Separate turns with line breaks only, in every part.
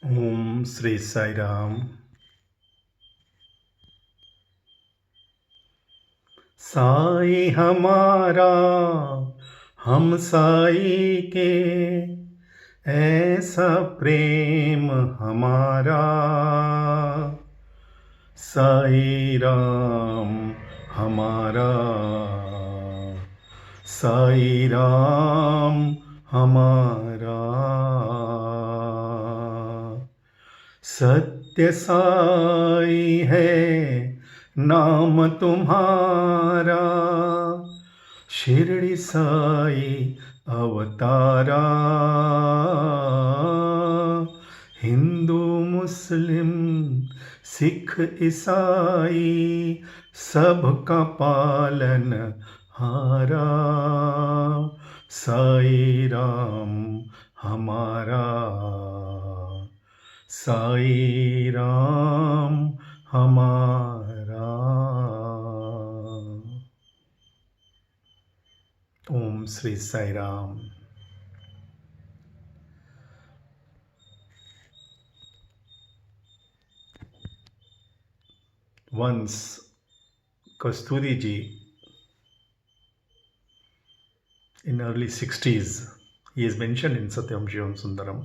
ओम श्री साई राम। साई हमारा हम साई के, ऐसा प्रेम हमारा। साई राम हमारा, साई राम हमारा। सत्य साई है नाम तुम्हारा, शिरडी साई अवतारा। हिंदू मुस्लिम सिख ईसाई, सबका पालन हारा। साई राम हमारा, साई राम हमारा। ओम Shri Sai Ram. Once Kasturi ji, in early 60s, he is mentioned in Satyam Shivam Sundaram.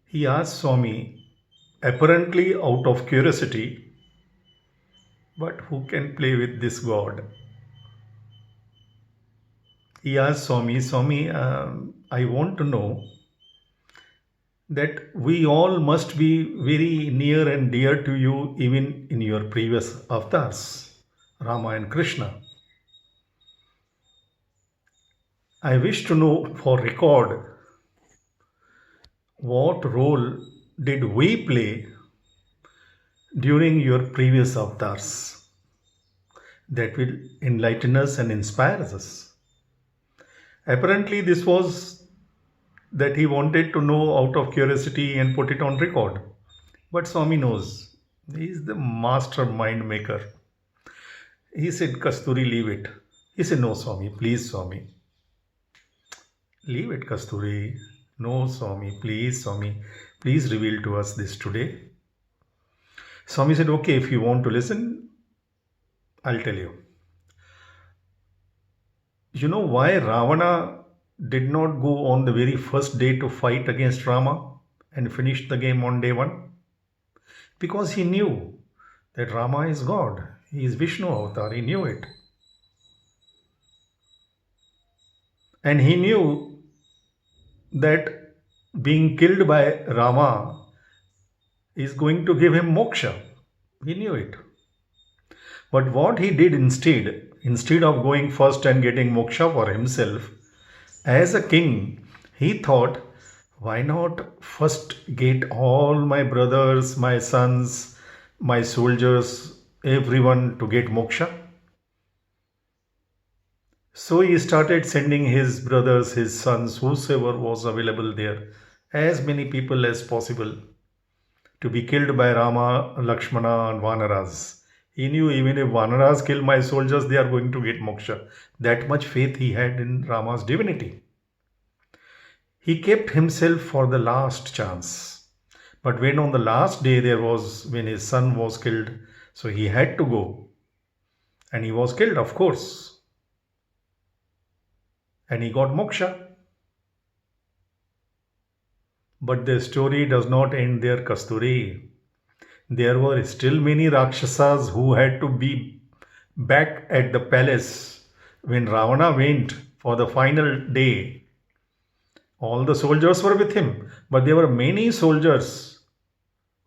He asked Swami, apparently out of curiosity, but who can play with this God? He asked Swami, I want to know that we all must be very near and dear to you even in your previous avatars, Rama and Krishna. I wish to know for record, what role did we play during your previous avatars that will enlighten us and inspire us? Apparently, this was that he wanted to know out of curiosity and put it on record. But Swami knows. He is the master mind maker. He said, Kasturi, leave it. He said, no, Swami, please, Swami. Leave it, Kasturi. No, Swami, please reveal to us this today. Swami said, okay, if you want to listen, I'll tell you. You know why Ravana did not go on the very first day to fight against Rama and finish the game on day one? Because he knew that Rama is God. He is Vishnu avatar. He knew it. And he knew that being killed by Rama is going to give him moksha. He knew it. But what he did instead of going first and getting moksha for himself, as a king, he thought, why not first get all my brothers, my sons, my soldiers, everyone to get moksha? So he started sending his brothers, his sons, whosoever was available there, as many people as possible, to be killed by Rama, Lakshmana, and Vanaras. He knew even if Vanaras kill my soldiers, they are going to get moksha. That much faith he had in Rama's divinity. He kept himself for the last chance. But when on the last day when his son was killed, so he had to go. And he was killed, of course. And he got moksha. But the story does not end there, Kasturi. There were still many Rakshasas who had to be back at the palace when Ravana went for the final day. All the soldiers were with him, but there were many soldiers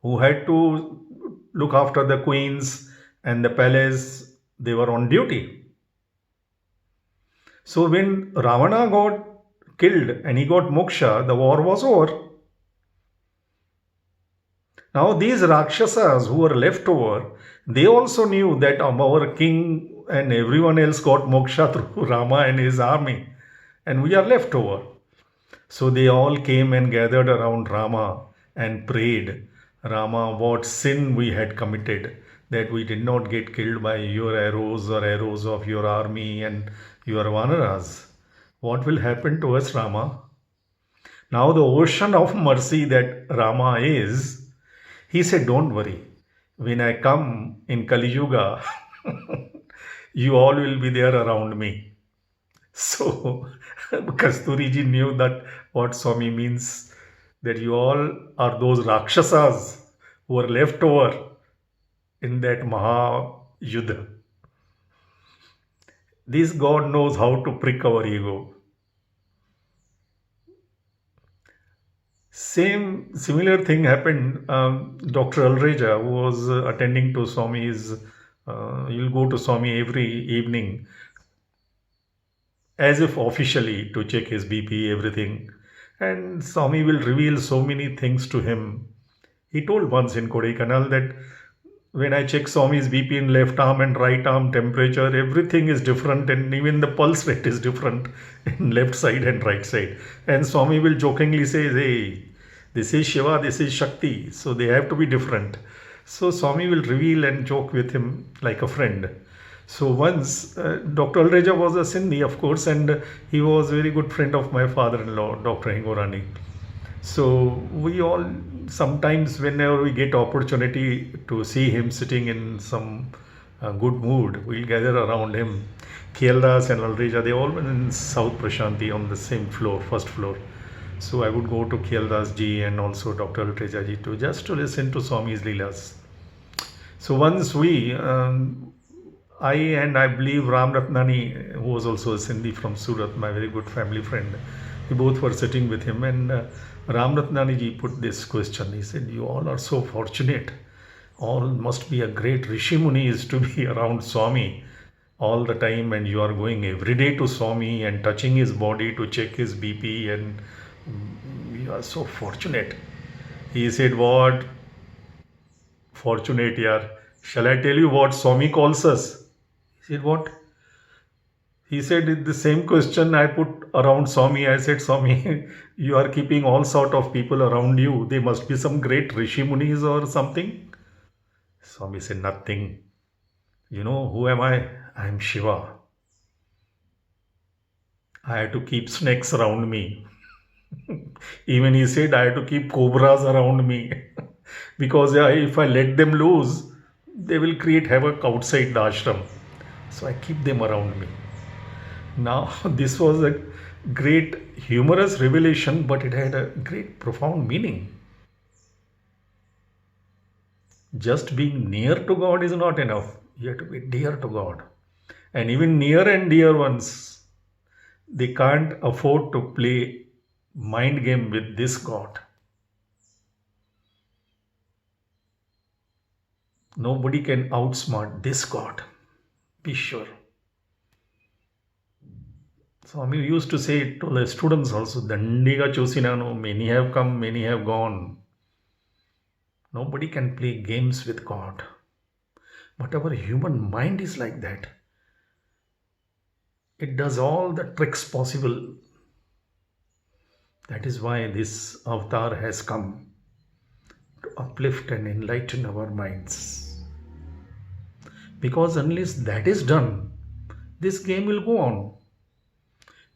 who had to look after the queens and the palace. They were on duty. So when Ravana got killed and he got moksha, the war was over. Now these Rakshasas who were left over, they also knew that our king and everyone else got moksha through Rama and his army, and we are left over. So they all came and gathered around Rama and prayed, Rama, what sin we had committed that we did not get killed by your arrows or arrows of your army and your Vanaras. What will happen to us, Rama? Now, the ocean of mercy that Rama is, he said, don't worry. When I come in Kali Yuga, you all will be there around me. So, Kasturiji knew that what Swami means, that you all are those Rakshasas who are left over in that Maha Yuddha. This God knows how to prick our ego. Similar thing happened. Dr. Alreja, who was attending to Swami's, you'll go to Swami every evening, as if officially to check his BP, everything. And Swami will reveal so many things to him. He told once in Kodaikanal that when I check Swami's BP in left arm and right arm temperature, everything is different, and even the pulse rate is different in left side and right side. And Swami will jokingly say, hey, this is Shiva, this is Shakti, so they have to be different. So Swami will reveal and joke with him like a friend. So once Dr. Alreja was a Sindhi, of course, and he was a very good friend of my father-in-law, Dr. Hingorani. So we all sometimes, whenever we get opportunity to see him sitting in some good mood, we'll gather around him. Kieldas and Alreja, they all were in South Prashanti on the same floor, first floor. So I would go to Kieldas ji and also Dr. Alreja ji to just to listen to Swami's Leelas. So once I believe Ram Ratnani, who was also a Sindhi from Surat, my very good family friend, we both were sitting with him, and Ram Ratnani ji put this question. He said, you all are so fortunate. All must be a great Rishi Munis to be around Swami all the time, and you are going every day to Swami and touching his body to check his BP, and you are so fortunate. He said, what? Fortunate, yaar. Shall I tell you what Swami calls us? He said, what? He said the same question I put around Swami. I said, Swami, you are keeping all sort of people around you. They must be some great Rishi Munis or something. Swami said, nothing. You know, who am I? I am Shiva. I had to keep snakes around me. Even he said, I had to keep cobras around me. Because if I let them loose, they will create havoc outside the ashram. So I keep them around me. Now, this was a great humorous revelation, but it had a great profound meaning. Just being near to God is not enough. You have to be dear to God. And even near and dear ones, they can't afford to play mind game with this God. Nobody can outsmart this God. Be sure. Swami used to say to the students also, Dandiga Chosinano, many have come, many have gone. Nobody can play games with God. But our human mind is like that. It does all the tricks possible. That is why this avatar has come to uplift and enlighten our minds. Because unless that is done, this game will go on.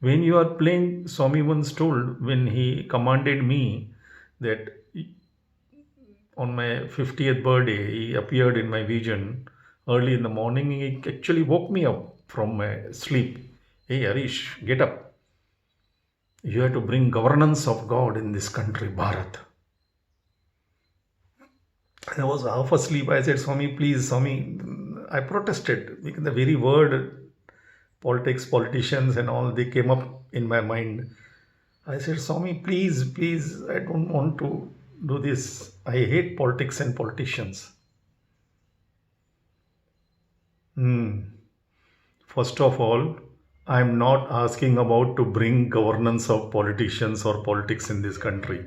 When you are playing, Swami once told, when he commanded me that on my 50th birthday, he appeared in my vision early in the morning. He actually woke me up from my sleep. Hey, Harish, get up. You have to bring governance of God in this country, Bharat. I was half asleep. I said, Swami, please, Swami. I protested because the very word politics, politicians, and all, they came up in my mind. I said, Swami, please, please, I don't want to do this. I hate politics and politicians. First of all, I'm not asking about to bring governance of politicians or politics in this country.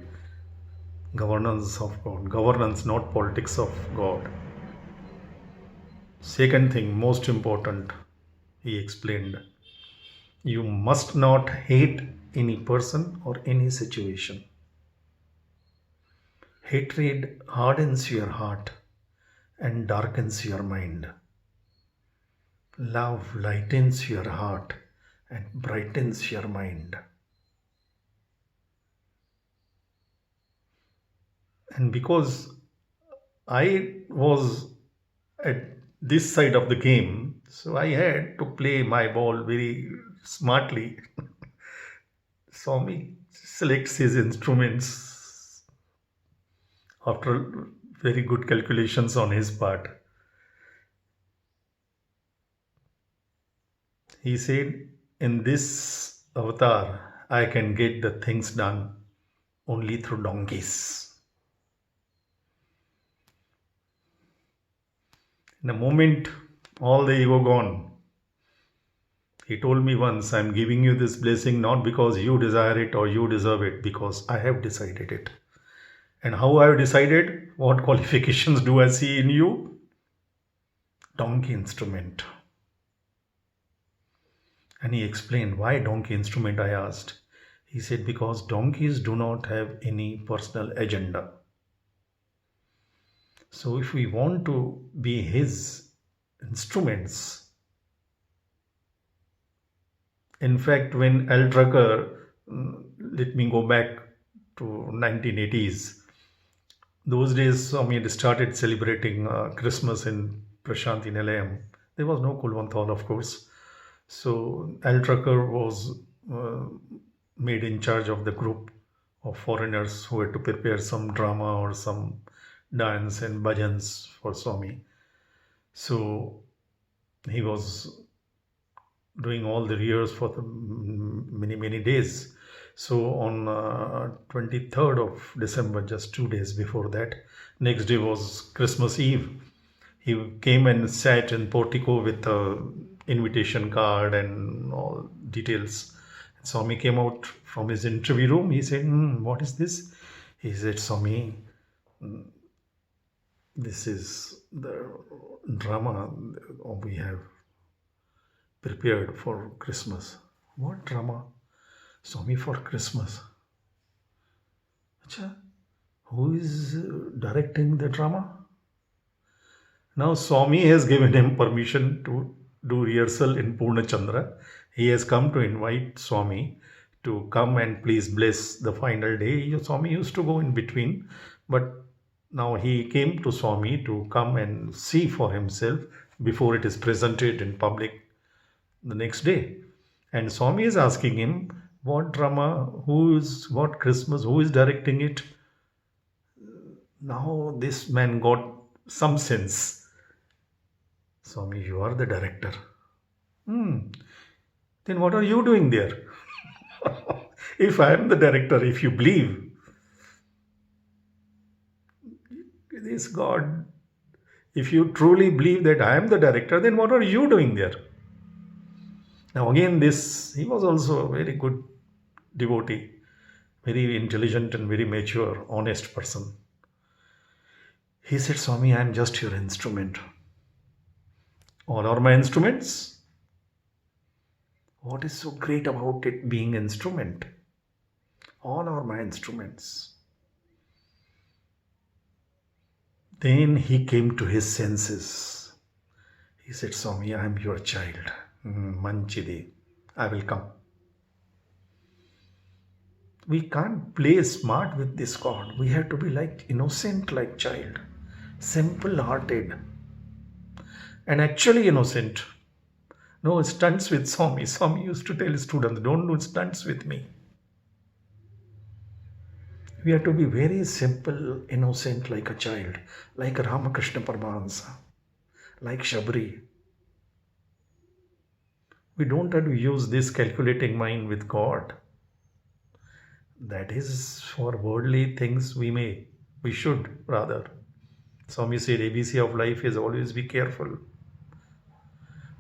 Governance of God. Governance, not politics of God. Second thing, most important, he explained, you must not hate any person or any situation. Hatred hardens your heart and darkens your mind. Love lightens your heart and brightens your mind. And because I was at this side of the game, so I had to play my ball very smartly. Swami selects his instruments after very good calculations on his part. He said, in this avatar, I can get the things done only through donkeys. In a moment, all the ego gone. He told me once, I'm giving you this blessing not because you desire it or you deserve it, because I have decided it. And how I have decided, what qualifications do I see in you? Donkey instrument. And he explained, why donkey instrument, I asked. He said, because donkeys do not have any personal agenda. So if we want to be his instruments, in fact, when Al Trucker, let me go back to 1980s, those days Swami had started celebrating Christmas in Prashanti Nilayam. There was no Kulwanthal, of course. So Al Trucker was uh, made in charge of the group of foreigners who had to prepare some drama or some dance and bhajans for Swami. So he was doing all the rehearsals for the many days. So on 23rd of December, just 2 days before that, next day was Christmas Eve. He came and sat in portico with a invitation card and all details. Swami came out from his interview room. He said, "What is this?" He said, "Swami, this is the drama we have prepared for Christmas." "What drama?" "Swami, for Christmas." Acha, who is directing the drama? Now Swami has given him permission to do rehearsal in Purnachandra. He has come to invite Swami to come and please bless the final day. Swami used to go in between, but now he came to Swami to come and see for himself before it is presented in public the next day. And Swami is asking him, what drama, what Christmas, who is directing it? Now this man got some sense. Swami, you are the director. Then what are you doing there? If I am the director, if you believe, this God, if you truly believe that I am the director, then what are you doing there? Now again, he was also a very good devotee, very intelligent and very mature, honest person. He said, Swami, I am just your instrument. All are my instruments. What is so great about it being instrument? All are my instruments. Then he came to his senses. He said, Swami, I am your child. Manchide, I will come. We can't play smart with this God. We have to be like innocent, like child, simple-hearted, and actually innocent. No stunts with Swami. Swami used to tell his students, don't do stunts with me. We have to be very simple, innocent, like a child, like Ramakrishna Paramahansa, like Shabri. We don't have to use this calculating mind with God. That is for worldly things we should rather. Swami said ABC of life is always be careful.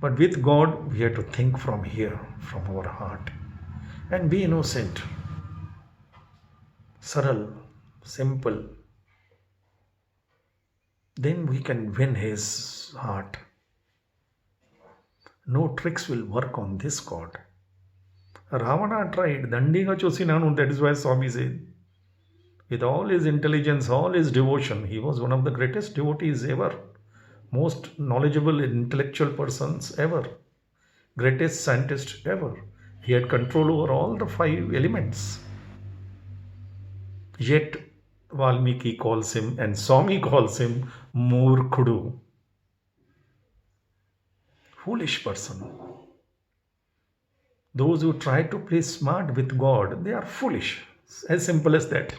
But with God, we have to think from here, from our heart, and be innocent, saral, simple. Then we can win his heart. No tricks will work on this God. Ravana tried, Dandiga Chosinanu, that is why Swami said, with all his intelligence, all his devotion, he was one of the greatest devotees ever, most knowledgeable intellectual persons ever, greatest scientist ever. He had control over all the 5 elements. Yet, Valmiki calls him and Swami calls him Murkhudu, foolish person. Those who try to play smart with God, they are foolish. As simple as that.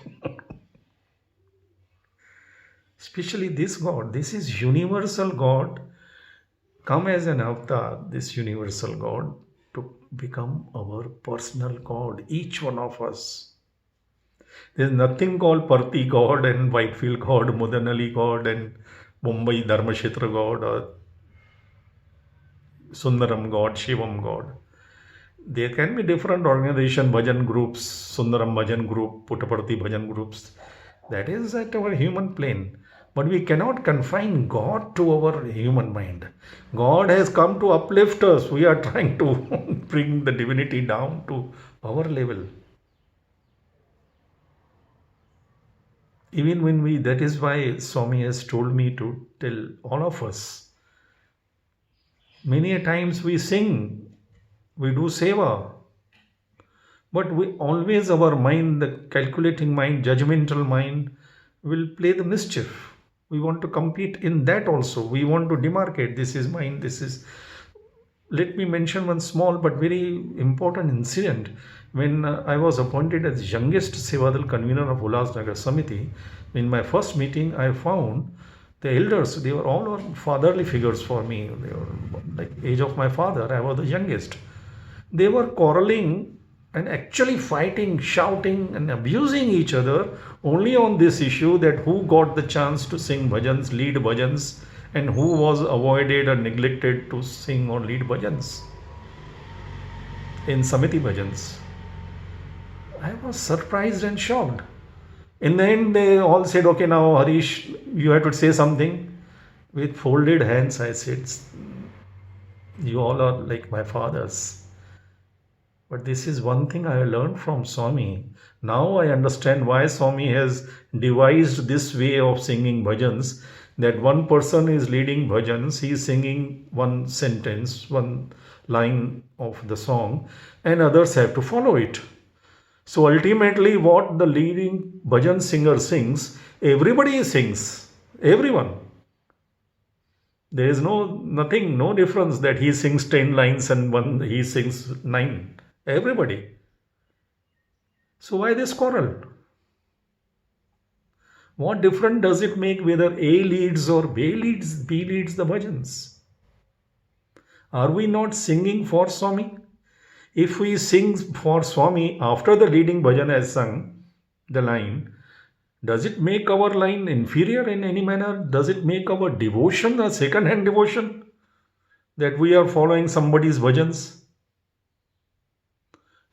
Especially this God, this is universal God, come as an avatar, this universal God, to become our personal God, each one of us. There's nothing called Parthi God and Whitefield God, Mudanali God and Mumbai Dharmashetra God or Sundaram God, Shivam God. There can be different organization, bhajan groups, Sundaram bhajan group, Puttaparthi bhajan groups. That is at our human plane. But we cannot confine God to our human mind. God has come to uplift us. We are trying to bring the divinity down to our level. Even when that is why Swami has told me to tell all of us. Many a times we sing, we do seva, but we always, our mind, the calculating mind, judgmental mind, will play the mischief. We want to compete in that also. We want to demarcate, this is mine, this is. Let me mention one small but very important incident. When I was appointed as youngest Sevadal convener of Ulhasnagar Samiti, in my first meeting, I found the elders, they were all fatherly figures for me. They were like age of my father, I was the youngest. They were quarreling and actually fighting, shouting and abusing each other only on this issue that who got the chance to sing bhajans, lead bhajans, and who was avoided or neglected to sing or lead bhajans in Samiti bhajans. I was surprised and shocked. In the end, they all said, okay, now Harish, you have to say something. With folded hands, I said, you all are like my fathers. But this is one thing I learned from Swami. Now I understand why Swami has devised this way of singing bhajans, that one person is leading bhajans, he is singing one sentence, one line of the song, and others have to follow it. So ultimately, what the leading bhajan singer sings, everybody sings. Everyone. There is no difference that he sings 10 lines and one he sings 9. Everybody. So why this quarrel? What difference does it make whether A leads or B leads the bhajans? Are we not singing for Swami? If we sing for Swami after the leading bhajan has sung the line, does it make our line inferior in any manner? Does it make our devotion a second-hand devotion? That we are following somebody's bhajans?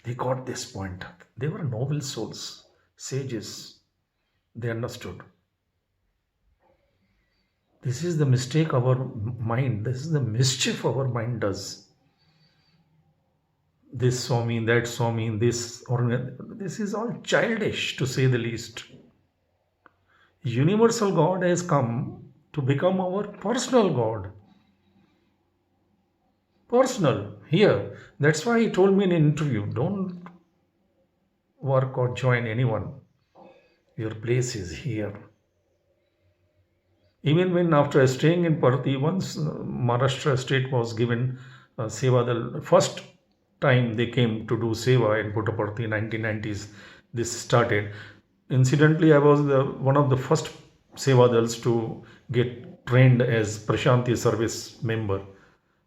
They got this point. They were noble souls, sages. They understood. This is the mistake our mind, this is the mischief our mind does. This Swami, that Swami, this is all childish to say the least. Universal God has come to become our personal God. Personal, here. That's why he told me in an interview, don't work or join anyone. Your place is here. Even when after staying in Parthi, once Maharashtra state was given Sevadal, first time they came to do Seva in Puttaparthi, 1990s, this started. Incidentally, I was one of the first Sevadals to get trained as Prashanti service member,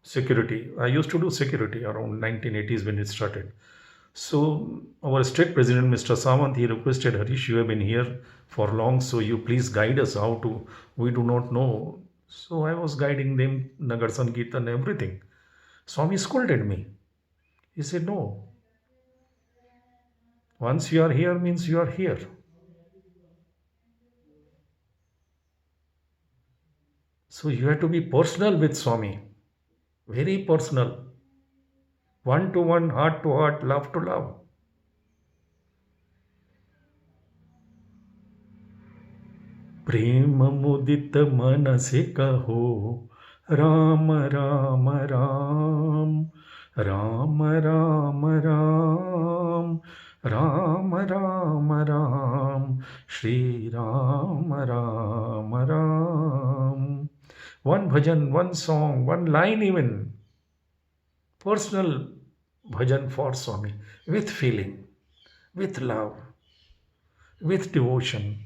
security. I used to do security around 1980s when it started. So our state president, Mr. Samant, he requested, Harish, you have been here for long, so you please guide us how to, we do not know. So I was guiding them, Nagar Sankirtan, everything. Swami scolded me. He said, no. Once you are here means you are here. So you have to be personal with Swami. Very personal. One to one, heart to heart, love to love. प्रेम मुदित मन से कहो Ram Ram Ram Ram Ram Ram Ram Ram Ram Shri Ram Ram Ram. One bhajan, one song, one line even. Personal bhajan for Swami with feeling, with love, with devotion,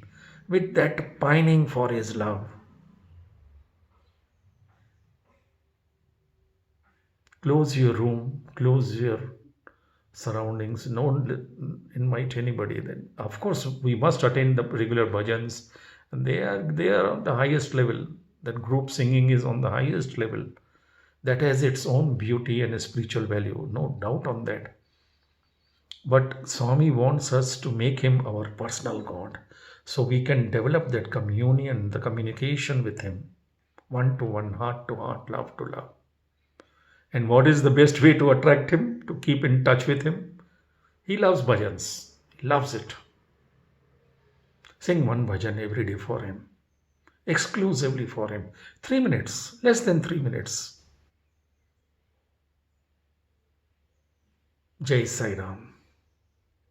with that pining for his love. Close your room, close your surroundings. Don't invite anybody. Then, of course, we must attend the regular bhajans. And they are on the highest level. That group singing is on the highest level. That has its own beauty and a spiritual value. No doubt on that. But Swami wants us to make him our personal God. So we can develop that communion, the communication with him. One to one, heart to heart, love to love. And what is the best way to attract him, to keep in touch with him? He loves bhajans. He loves it. Sing one bhajan every day for him, exclusively for him. 3 minutes, less than 3 minutes. Jai Sai Ram.